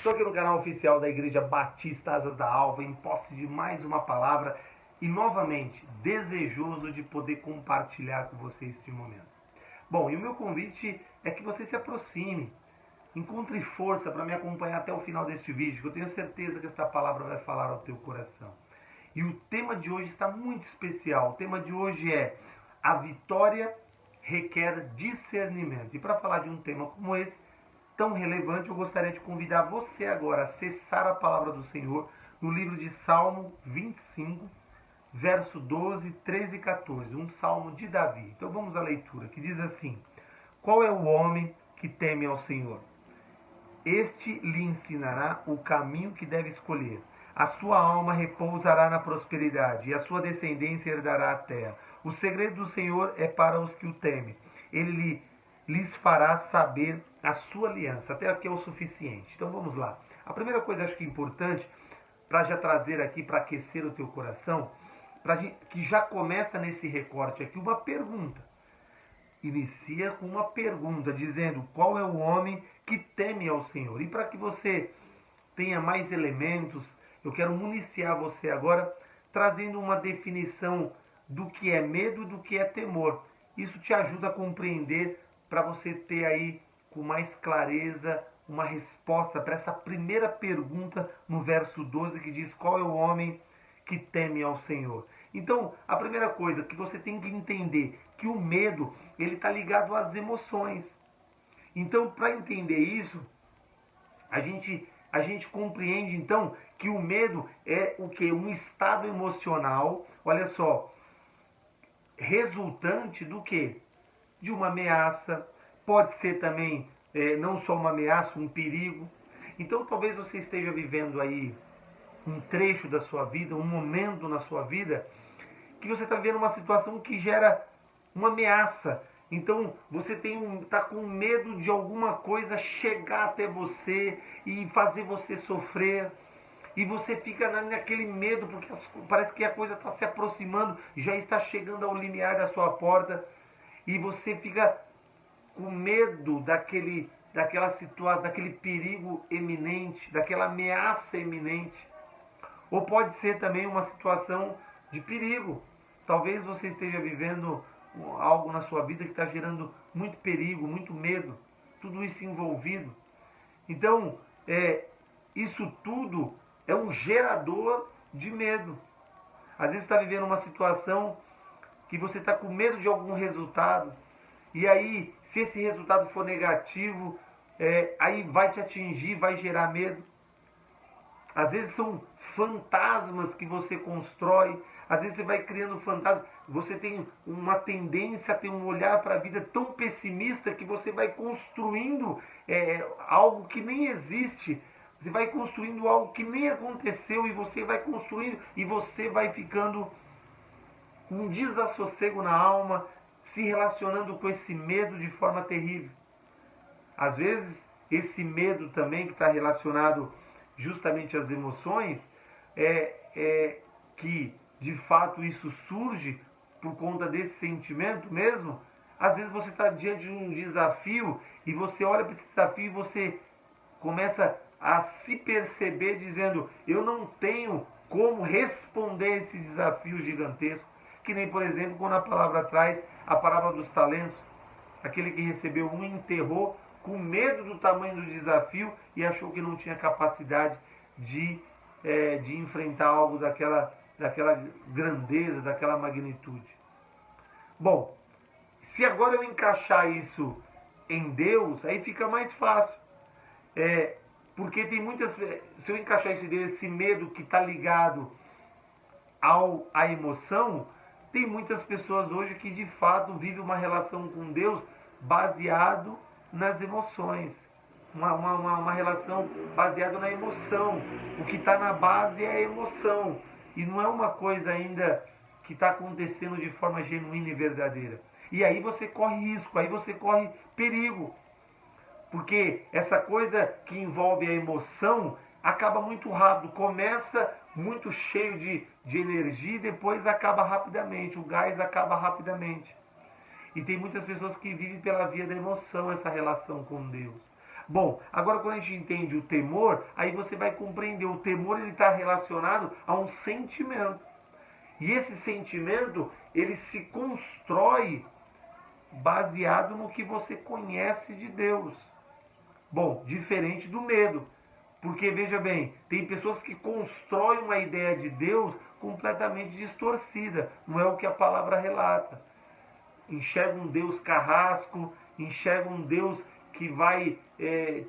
Estou aqui no canal oficial da Igreja Batista Asas da Alva, em posse de mais uma palavra e novamente desejoso de poder compartilhar com você este momento. Bom, e o meu convite é que você se aproxime, encontre força para me acompanhar até o final deste vídeo, que eu tenho certeza que esta palavra vai falar ao teu coração. E o tema de hoje está muito especial. O tema de hoje é: a vitória requer discernimento. E para falar de um tema como esse, tão relevante, eu gostaria de convidar você agora a acessar a palavra do Senhor no livro de Salmo 25, verso 12, 13 e 14, um salmo de Davi. Então vamos à leitura, que diz assim: qual é o homem que teme ao Senhor? Este lhe ensinará o caminho que deve escolher. A sua alma repousará na prosperidade, e a sua descendência herdará a terra. O segredo do Senhor é para os que o temem. Ele lhes fará saber a sua aliança. Até aqui é o suficiente. Então vamos lá. A primeira coisa, acho que é importante, para já trazer aqui, para aquecer o teu coração, que já começa nesse recorte aqui, uma pergunta. Inicia com uma pergunta, dizendo: qual é o homem que teme ao Senhor? E para que você tenha mais elementos, eu quero municiar você agora, trazendo uma definição do que é medo e do que é temor. Isso te ajuda a compreender, para você ter aí com mais clareza uma resposta para essa primeira pergunta no verso 12, que diz: qual é o homem que teme ao Senhor? Então, a primeira coisa que você tem que entender, que o medo, ele está ligado às emoções. Então, para entender isso, a gente compreende então que o medo é o quê? Um estado emocional, olha só, resultante do quê? De uma ameaça, pode ser também não só uma ameaça, um perigo. Então talvez você esteja vivendo aí um trecho da sua vida, um momento na sua vida, que você está vivendo uma situação que gera uma ameaça. Então você está com medo de alguma coisa chegar até você e fazer você sofrer. E você fica naquele medo, porque parece que a coisa está se aproximando, já está chegando ao limiar da sua porta. E você fica com medo daquela situação, daquele perigo eminente, daquela ameaça eminente. Ou pode ser também uma situação de perigo. Talvez você esteja vivendo algo na sua vida que está gerando muito perigo, muito medo, tudo isso envolvido. Então, isso tudo é um gerador de medo. Às vezes está vivendo uma situação que você está com medo de algum resultado, e aí, se esse resultado for negativo, aí vai te atingir, vai gerar medo. Às vezes são fantasmas que você constrói, às vezes você vai criando fantasmas, você tem uma tendência a ter um olhar para a vida tão pessimista que você vai construindo algo que nem existe. Você vai construindo algo que nem aconteceu, e você vai construindo, e você vai ficando um desassossego na alma, se relacionando com esse medo de forma terrível. Às vezes, esse medo também, que está relacionado justamente às emoções, que de fato isso surge por conta desse sentimento mesmo. Às vezes você está diante de um desafio, e você olha para esse desafio e você começa a se perceber dizendo: eu não tenho como responder esse desafio gigantesco. Que nem, por exemplo, quando a palavra traz a parábola dos talentos. Aquele que recebeu um enterrou com medo do tamanho do desafio e achou que não tinha capacidade de enfrentar algo daquela grandeza, daquela magnitude. Bom, se agora eu encaixar isso em Deus, aí fica mais fácil. Porque tem muitas... Se eu encaixar esse medo que está ligado à emoção, tem muitas pessoas hoje que de fato vivem uma relação com Deus baseado nas emoções. Uma relação baseada na emoção. O que está na base é a emoção. E não é uma coisa ainda que está acontecendo de forma genuína e verdadeira. E aí você corre risco, aí você corre perigo. Porque essa coisa que envolve a emoção acaba muito rápido, começa muito cheio de energia e depois acaba rapidamente, o gás acaba rapidamente. E tem muitas pessoas que vivem pela via da emoção essa relação com Deus. Bom, agora quando a gente entende o temor, aí você vai compreender, o temor ele está relacionado a um sentimento. E esse sentimento, ele se constrói baseado no que você conhece de Deus. Bom, diferente do medo. Porque, veja bem, tem pessoas que constroem uma ideia de Deus completamente distorcida. Não é o que a palavra relata. Enxerga um Deus carrasco, enxerga um Deus que vai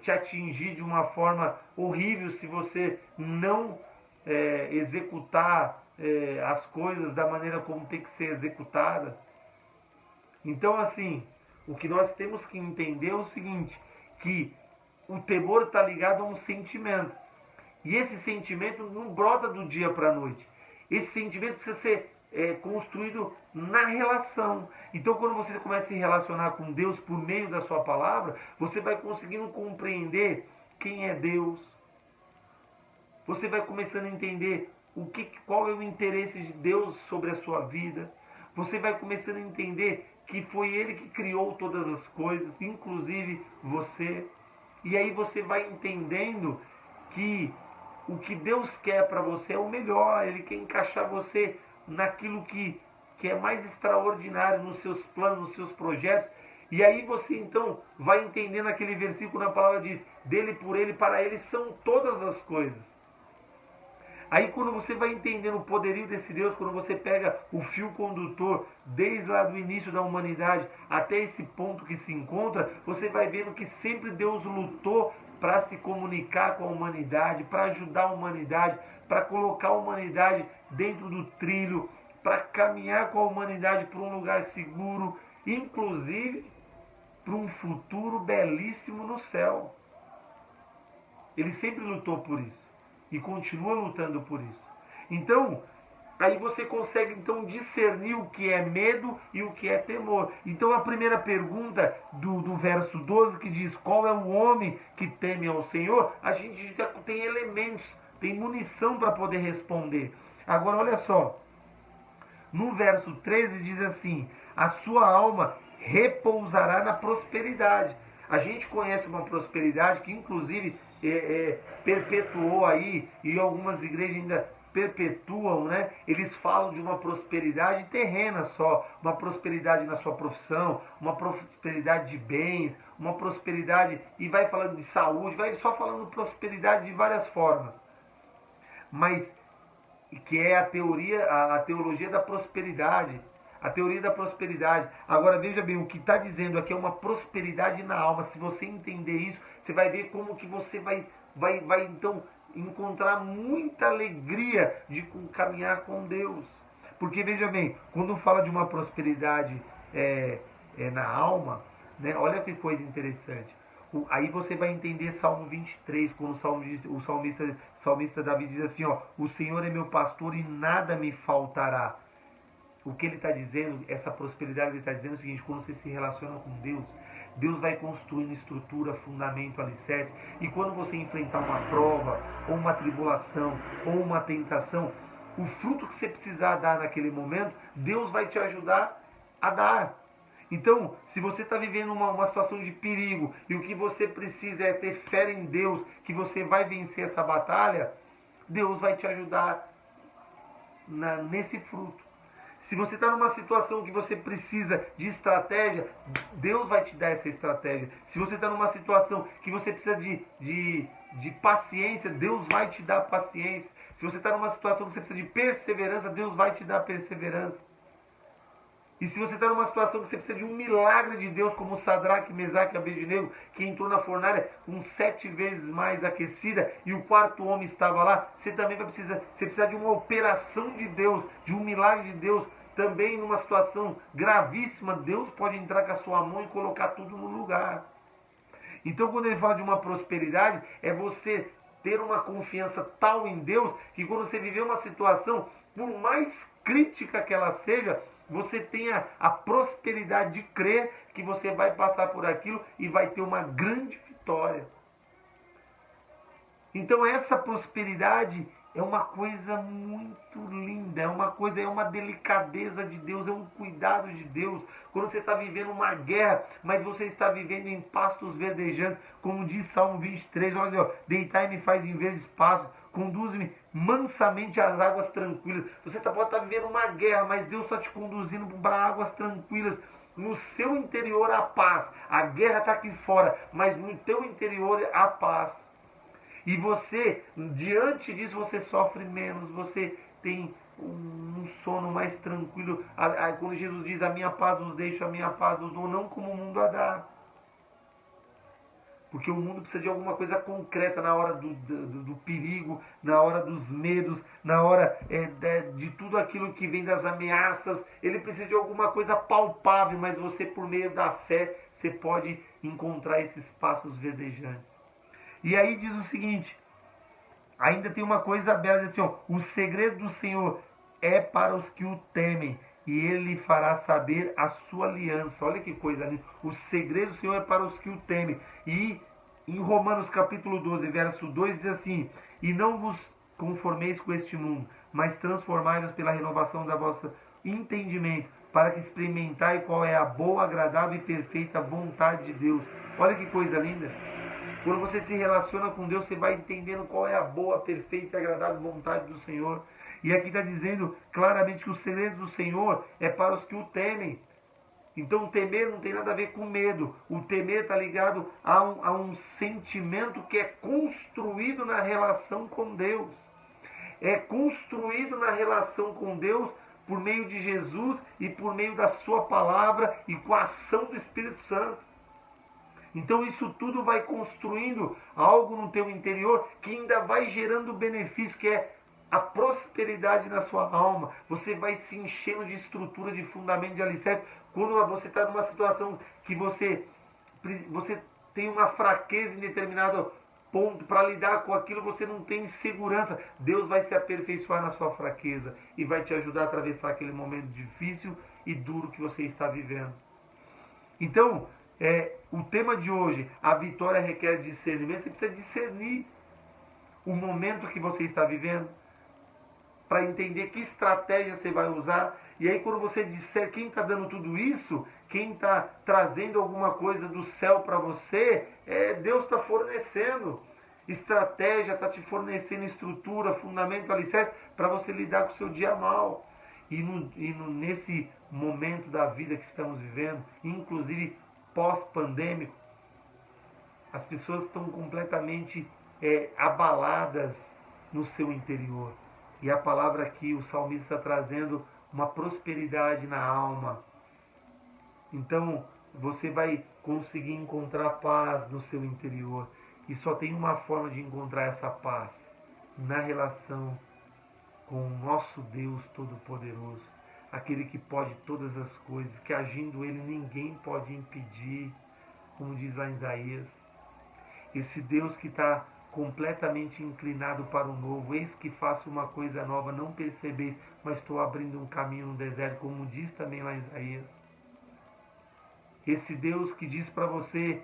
te atingir de uma forma horrível se você não executar as coisas da maneira como tem que ser executada. Então, assim, o que nós temos que entender é o seguinte, que o temor está ligado a um sentimento. E esse sentimento não brota do dia para a noite. Esse sentimento precisa ser construído na relação. Então, quando você começa a se relacionar com Deus por meio da sua palavra, você vai conseguindo compreender quem é Deus. Você vai começando a entender qual é o interesse de Deus sobre a sua vida. Você vai começando a entender que foi Ele que criou todas as coisas, inclusive você. E aí você vai entendendo que o que Deus quer para você é o melhor. Ele quer encaixar você naquilo que é mais extraordinário, nos seus planos, nos seus projetos. E aí você então vai entendendo aquele versículo na palavra diz, dele, por ele, para ele são todas as coisas. Aí quando você vai entendendo o poderio desse Deus, quando você pega o fio condutor, desde lá do início da humanidade até esse ponto que se encontra, você vai vendo que sempre Deus lutou para se comunicar com a humanidade, para ajudar a humanidade, para colocar a humanidade dentro do trilho, para caminhar com a humanidade para um lugar seguro, inclusive para um futuro belíssimo no céu. Ele sempre lutou por isso. E continua lutando por isso. Então, aí você consegue então discernir o que é medo e o que é temor. Então a primeira pergunta do verso 12 que diz qual é o homem que teme ao Senhor, a gente já tem elementos, tem munição para poder responder. Agora olha só, no verso 13 diz assim, a sua alma repousará na prosperidade. A gente conhece uma prosperidade que inclusive perpetuou aí, e algumas igrejas ainda perpetuam, né? Eles falam de uma prosperidade terrena só, uma prosperidade na sua profissão, uma prosperidade de bens, uma prosperidade, e vai falando de saúde, vai só falando prosperidade de várias formas. Mas que é a teologia da prosperidade. A teoria da prosperidade. Agora veja bem, o que está dizendo aqui é uma prosperidade na alma. Se você entender isso, você vai ver como que você vai então encontrar muita alegria de caminhar com Deus. Porque veja bem, quando fala de uma prosperidade na alma, né, olha que coisa interessante. Aí você vai entender Salmo 23, quando o salmista Davi diz assim, ó, o Senhor é meu pastor e nada me faltará. O que ele está dizendo, essa prosperidade, ele está dizendo o seguinte, quando você se relaciona com Deus, Deus vai construindo estrutura, fundamento, alicerce, e quando você enfrentar uma prova, ou uma tribulação, ou uma tentação, o fruto que você precisar dar naquele momento, Deus vai te ajudar a dar. Então, se você está vivendo uma situação de perigo, e o que você precisa é ter fé em Deus, que você vai vencer essa batalha, Deus vai te ajudar nesse fruto. Se você está numa situação que você precisa de estratégia, Deus vai te dar essa estratégia. Se você está numa situação que você precisa de paciência, Deus vai te dar paciência. Se você está numa situação que você precisa de perseverança, Deus vai te dar perseverança. E se você está numa situação que você precisa de um milagre de Deus, como Sadraque, Mesaque e Abednego, que entrou na fornalha com 7 vezes mais aquecida, e o quarto homem estava lá, você também vai precisar de uma operação de Deus, de um milagre de Deus, também numa situação gravíssima, Deus pode entrar com a sua mão e colocar tudo no lugar. Então quando ele fala de uma prosperidade, é você ter uma confiança tal em Deus, que quando você viver uma situação, por mais crítica que ela seja, você tenha a prosperidade de crer que você vai passar por aquilo e vai ter uma grande vitória. Então essa prosperidade é uma coisa muito linda, é uma delicadeza de Deus, é um cuidado de Deus. Quando você está vivendo uma guerra, mas você está vivendo em pastos verdejantes, como diz Salmo 23, olha, ó, deitai-me faz em verdes pastos, conduz-me mansamente às águas tranquilas. Você pode estar vivendo uma guerra, mas Deus está te conduzindo para águas tranquilas. No seu interior há paz. A guerra está aqui fora, mas no teu interior há paz. E você, diante disso, você sofre menos, você tem um sono mais tranquilo. Quando Jesus diz, a minha paz vos deixo, a minha paz vos dou, não como o mundo a dá. Porque o mundo precisa de alguma coisa concreta na hora do perigo, na hora dos medos, na hora de tudo aquilo que vem das ameaças. Ele precisa de alguma coisa palpável, mas você, por meio da fé, você pode encontrar esses passos verdejantes. E aí diz o seguinte, ainda tem uma coisa bela, diz assim, ó, o segredo do Senhor é para os que o temem, e ele lhe fará saber a sua aliança. Olha que coisa linda. O segredo do Senhor é para os que o temem. E em Romanos capítulo 12, verso 2, diz assim, e não vos conformeis com este mundo, mas transformai-vos pela renovação da vossa entendimento, para que experimentai qual é a boa, agradável e perfeita vontade de Deus. Olha que coisa linda. Quando você se relaciona com Deus, você vai entendendo qual é a boa, perfeita e agradável vontade do Senhor. E aqui está dizendo claramente que o segredo do Senhor é para os que o temem. Então, temer não tem nada a ver com medo. O temer está ligado a um sentimento que é construído na relação com Deus. É construído na relação com Deus por meio de Jesus e por meio da sua palavra e com a ação do Espírito Santo. Então isso tudo vai construindo algo no teu interior que ainda vai gerando benefício, que é a prosperidade na sua alma. Você vai se enchendo de estrutura, de fundamento, de alicerce. Quando você está numa situação que você tem uma fraqueza em determinado ponto, para lidar com aquilo você não tem segurança. Deus vai se aperfeiçoar na sua fraqueza e vai te ajudar a atravessar aquele momento difícil e duro que você está vivendo. Então, o tema de hoje, a vitória requer discernimento. Você precisa discernir o momento que você está vivendo para entender que estratégia você vai usar. E aí quando você disser quem está dando tudo isso, quem está trazendo alguma coisa do céu para você, Deus está fornecendo estratégia, está te fornecendo estrutura, fundamento, alicerce para você lidar com o seu dia mal. Nesse momento da vida que estamos vivendo, inclusive pós-pandêmico, as pessoas estão completamente abaladas no seu interior. E a palavra aqui, o salmista está trazendo uma prosperidade na alma. Então, você vai conseguir encontrar paz no seu interior. E só tem uma forma de encontrar essa paz: na relação com o nosso Deus Todo-Poderoso, aquele que pode todas as coisas, que agindo Ele ninguém pode impedir, como diz lá em Isaías. Esse Deus que está completamente inclinado para o novo. Eis que faço uma coisa nova, não percebeis, mas estou abrindo um caminho no deserto, como diz também lá em Isaías. Esse Deus que diz para você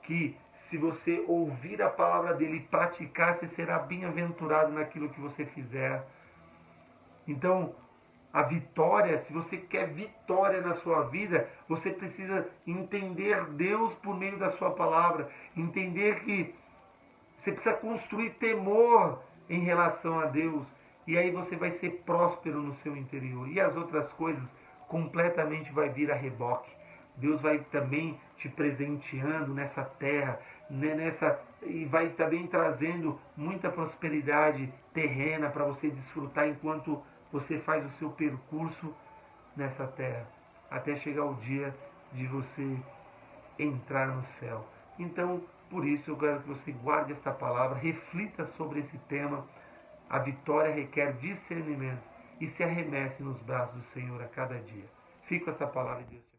que se você ouvir a palavra dele e praticar, você será bem-aventurado naquilo que você fizer. Então, a vitória, se você quer vitória na sua vida, você precisa entender Deus por meio da sua palavra. Entender que você precisa construir temor em relação a Deus. E aí você vai ser próspero no seu interior. E as outras coisas completamente vai vir a reboque. Deus vai também te presenteando nessa terra, e vai também trazendo muita prosperidade terrena para você desfrutar enquanto você faz o seu percurso nessa terra, até chegar o dia de você entrar no céu. Então, por isso eu quero que você guarde esta palavra, reflita sobre esse tema. A vitória requer discernimento e se arremesse nos braços do Senhor a cada dia. Fica com essa palavra de Deus.